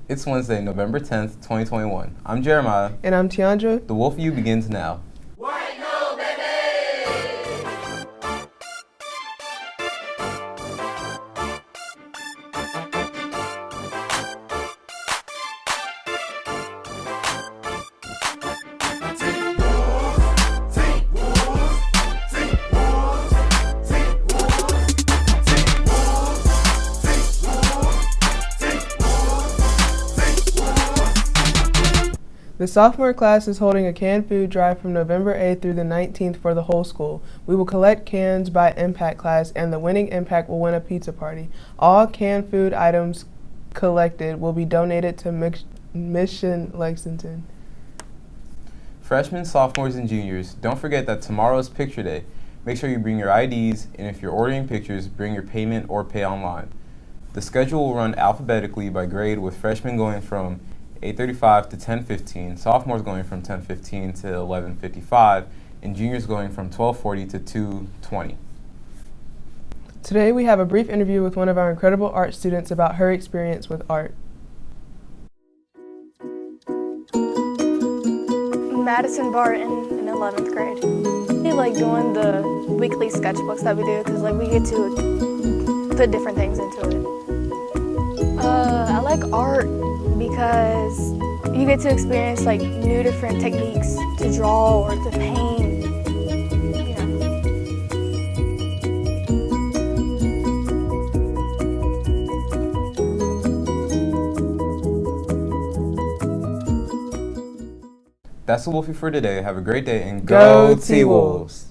It's Wednesday, November 10th, 2021. I'm Jeremiah. And I'm Tiandra. The Wolf View begins now. Whtie Knoll, baby! The sophomore class is holding a canned food drive from November 8th through the 19th for the whole school. We will collect cans by impact class, and the winning impact will win a pizza party. All canned food items collected will be donated to Mission Lexington. Freshmen, sophomores, and juniors, don't forget that tomorrow is picture day. Make sure you bring your IDs, and if you're ordering pictures, bring your payment or pay online. The schedule will run alphabetically by grade, with freshmen going from 8:35 to 10:15, sophomores going from 10:15 to 11:55, and juniors going from 12:40 to 2:20. Today we have a brief interview with one of our incredible art students about her experience with art. Madison Barton in 11th grade. I like doing the weekly sketchbooks that we do because we get to put different things into it. I like art because you get to experience new different techniques to draw or to paint. That's the Wolfie for today. Have a great day and go T-Wolves!